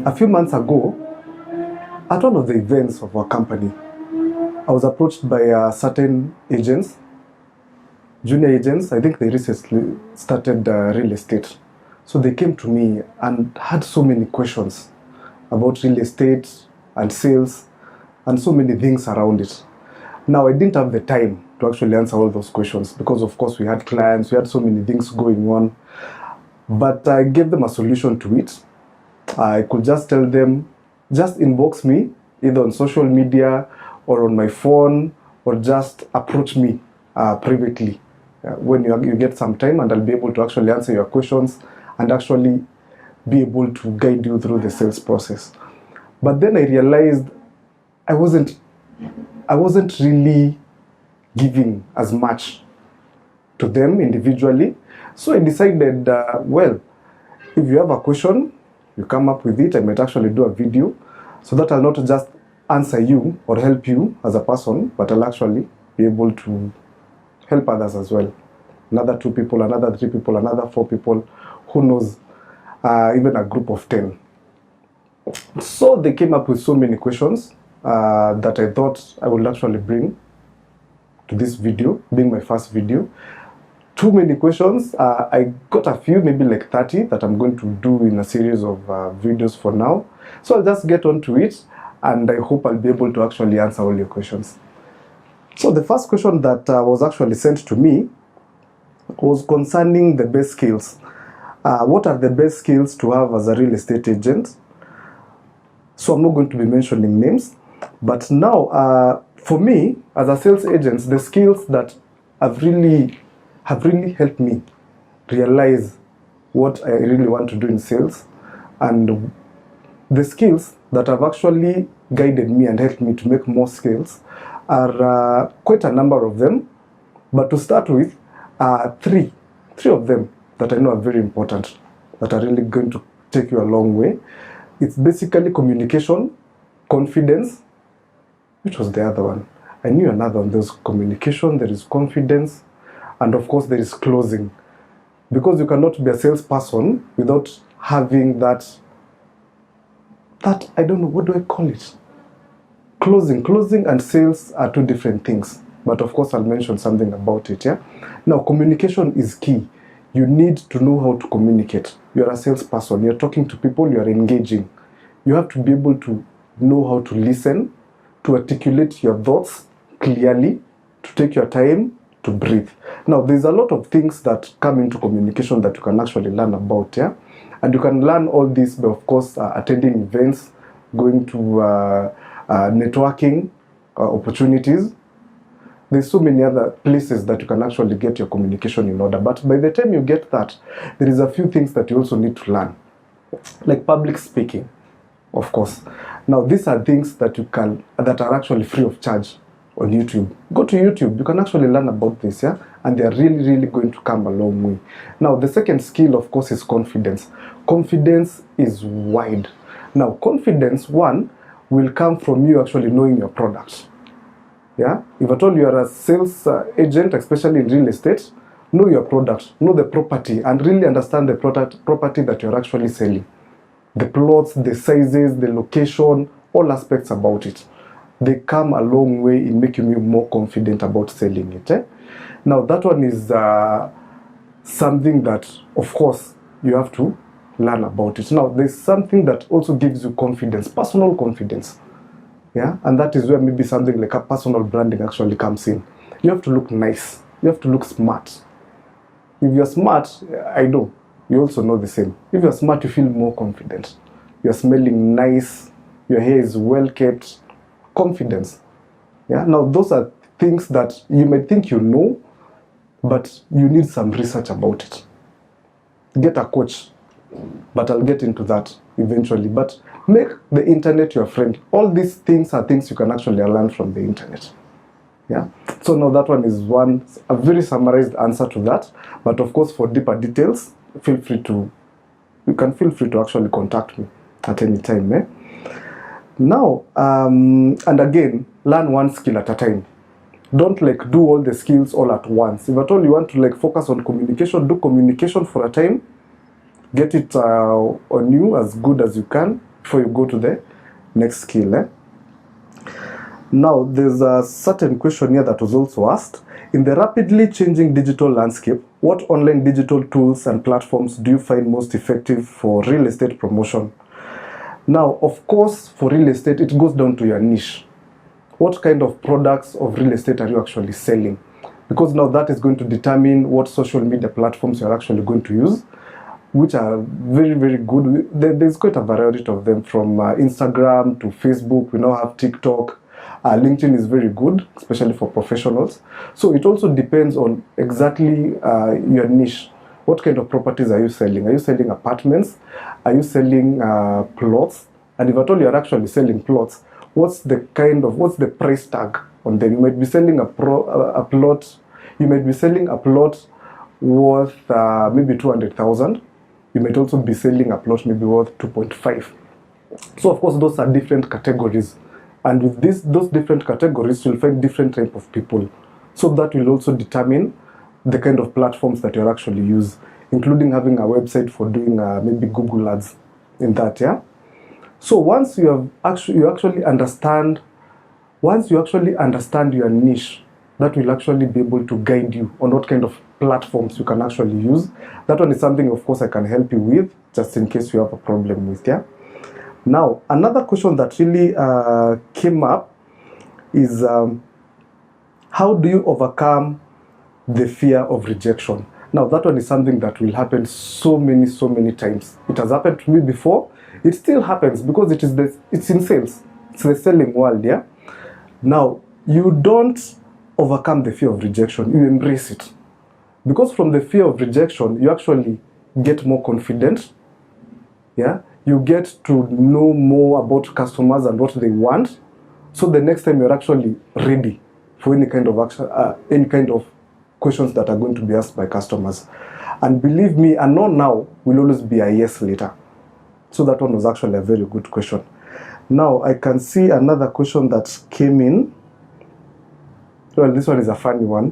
A few months ago, at one of the events of our company, I was approached by certain agents, junior agents. I think they recently started real estate. So they came to me and had so many questions about real estate and sales and so many things around it. Now, I didn't have the time to actually answer all those questions because, of course, we had clients, we had so many things going on. But I gave them a solution to it. I could just tell them, just inbox me, either on social media or on my phone, or just approach me privately when you get some time, and I'll be able to actually answer your questions and actually be able to guide you through the sales process. But then I realized I wasn't really giving as much to them individually. So I decided, well, if you have a question, you come up with it. I might actually do a video so that I'll not just answer you or help you as a person, but I'll actually be able to help others as well. Another 2 people, another 3 people, another 4 people, who knows, even a group of 10. So they came up with so many questions that I thought I would actually bring to this video, being my first video. Too many questions. I got a few, maybe like 30, that I'm going to do in a series of videos for now. So I'll just get on to it, and I hope I'll be able to actually answer all your questions. So the first question that was actually sent to me was concerning the best skills. What are the best skills to have as a real estate agent? So I'm not going to be mentioning names, but now for me as a sales agent, the skills that have really helped me realize what I really want to do in sales, and the skills that have actually guided me and helped me to make more sales are quite a number of them. But to start with, three of them that I know are very important, that are really going to take you a long way. It's basically communication, confidence. Which was the other one? I knew another one. There's communication, there is confidence, and of course there is closing. Because you cannot be a salesperson without having that I don't know, what do I call it? Closing and sales are 2 different things. But of course I'll mention something about it, yeah? Now, communication is key. You need to know how to communicate. You're a salesperson, you're talking to people, you're engaging. You have to be able to know how to listen, to articulate your thoughts clearly, to take your time, to breathe. Now, there's a lot of things that come into communication that you can actually learn about, yeah? And you can learn all this by, of course, attending events, going to networking opportunities. There's so many other places that you can actually get your communication in order. But by the time you get that, there is a few things that you also need to learn, like public speaking, of course. Now, these are things that that are actually free of charge on YouTube. Go to YouTube, you can actually learn about this, yeah? And they are really, really going to come a long way. Now, the second skill, of course, is confidence. Confidence is wide. Now, confidence, one, will come from you actually knowing your product. Yeah? If at all you are a sales agent, especially in real estate, know your product, know the property, and really understand the property that you're actually selling. The plots, the sizes, the location, all aspects about it. They come a long way in making you more confident about selling it. Eh? Now, that one is something that, of course, you have to learn about it. Now, there's something that also gives you confidence, personal confidence. Yeah, and that is where maybe something like a personal branding actually comes in. You have to look nice. You have to look smart. If you're smart, I know, you also know the same. If you're smart, you feel more confident. You're smelling nice. Your hair is well kept. Confidence. Yeah. Now, those are things that you might think you know, but you need some research about it. Get a coach, but I'll get into that eventually. But make the internet your friend. All these things are things you can actually learn from the internet. Yeah. So now that one is a very summarized answer to that. But of course, for deeper details, you can feel free to actually contact me at any time. Eh? Now, and again, learn one skill at a time. Don't do all the skills all at once. If at all you want to focus on communication, do communication for a time. Get it on you as good as you can. before you go to the next skill. Now, there's a certain question here that was also asked. In the rapidly changing digital landscape, what online digital tools and platforms do you find most effective for real estate promotion? Now, of course, for real estate, it goes down to your niche. What kind of products of real estate are you actually selling? Because now that is going to determine what social media platforms you're actually going to use, which are very, very good. There's quite a variety of them, from Instagram to Facebook. We now have TikTok. LinkedIn is very good, especially for professionals. So it also depends on exactly your niche. What kind of properties are you selling? Are you selling apartments? Are you selling plots? And if at all you're actually selling plots, what's the price tag on them? You might be selling a plot. You might be selling a plot worth maybe 200,000. You might also be selling a plot maybe worth 2.5. So of course those are different categories, and with those different categories you'll find different type of people. So that will also determine the kind of platforms that you'll actually use, including having a website for doing maybe Google ads in that. So once you actually understand your niche, that will actually be able to guide you on what kind of platforms you can actually use. That one is something, of course, I can help you with, just in case you have a problem with. Now, another question that really came up is how do you overcome the fear of rejection? Now, that one is something that will happen so many times. It has happened to me before. It still happens because it's in sales. It's the selling world. Now, you don't overcome the fear of rejection. You embrace it. Because from the fear of rejection, you actually get more confident. You get to know more about customers and what they want. So the next time you're actually ready for any kind of action, any kind of questions that are going to be asked by customers. And believe me, a no now will always be a yes later. So that one was actually a very good question. Now I can see another question that came in. Well, this one is a funny one.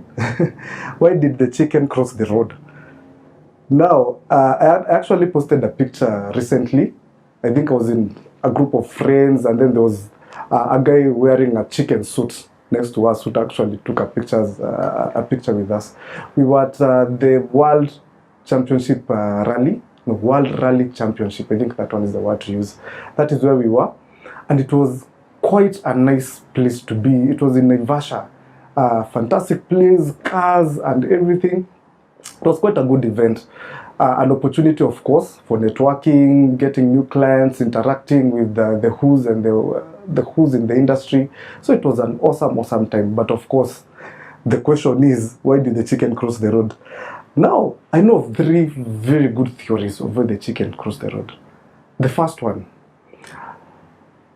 Why did the chicken cross the road? Now, I actually posted a picture recently. I think I was in a group of friends, and then there was a guy wearing a chicken suit next to us who actually took a picture with us. We were at the World Championship Rally. No, World Rally Championship. I think that one is the word to use. That is where we were. And it was quite a nice place to be. It was in Naivasha. Fantastic place, cars and everything. It was quite a good event. An opportunity, of course, for networking, getting new clients, interacting with the who's and the who's in the industry. So it was an awesome time. But of course, the question is, why did the chicken cross the road? Now, I know of 3 very good theories of why the chicken crossed the road. The first one,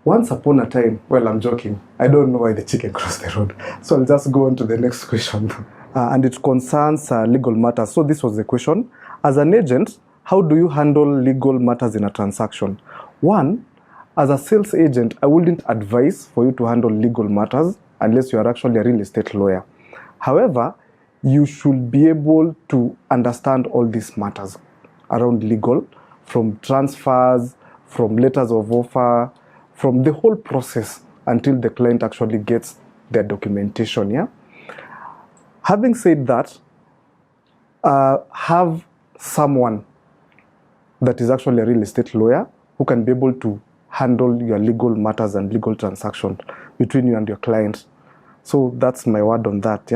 once upon a time, well, I'm joking, I don't know why the chicken crossed the road. So I'll just go on to the next question. And it concerns legal matters. So this was the question. As an agent, how do you handle legal matters in a transaction? One, as a sales agent, I wouldn't advise for you to handle legal matters unless you are actually a real estate lawyer. However, you should be able to understand all these matters around legal, from transfers, from letters of offer, from the whole process until the client actually gets their documentation. Having said that, have someone that is actually a real estate lawyer who can be able to handle your legal matters and legal transactions between you and your client. So that's my word on that.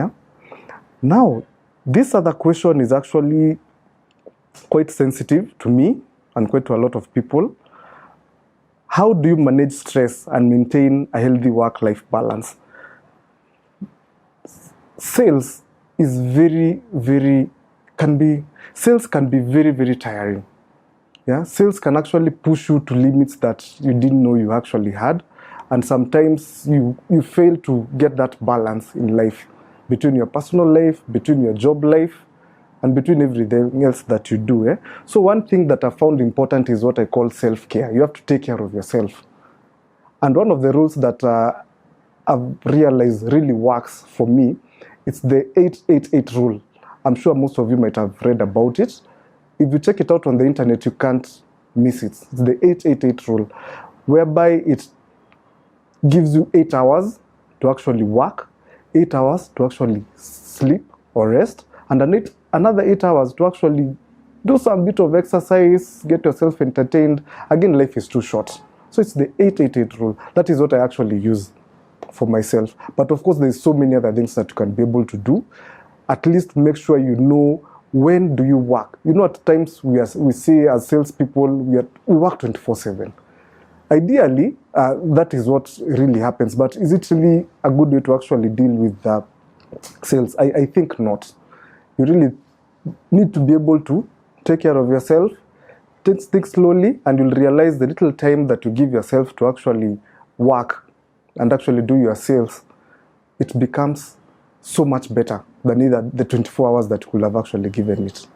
Now, this other question is actually quite sensitive to me and quite to a lot of people. How do you manage stress and maintain a healthy work-life balance? Sales is sales can be very tiring. Sales can actually push you to limits that you didn't know you actually had, and sometimes you fail to get that balance in life between your personal life, between your job life, and between everything else that you do. So one thing that I found important is what I call self-care. You have to take care of yourself. And one of the rules that I've realized really works for me, it's the 888 rule. I'm sure most of you might have read about it. If you check it out on the internet, you can't miss it. It's the 888 rule. whereby it gives you 8 hours to actually work, 8 hours to actually sleep or rest, and another 8 hours to actually do some bit of exercise, get yourself entertained. Again, life is too short. So it's the 8-8-8 rule. That is what I actually use for myself. But of course, there's so many other things that you can be able to do. At least make sure you know when do you work. You know, at times we say as salespeople, we work 24/7. Ideally, that is what really happens. But is it really a good way to actually deal with sales? I think not. You really need to be able to take care of yourself, take things slowly, and you'll realize the little time that you give yourself to actually work and actually do your sales, it becomes so much better than either the 24 hours that you could have actually given it.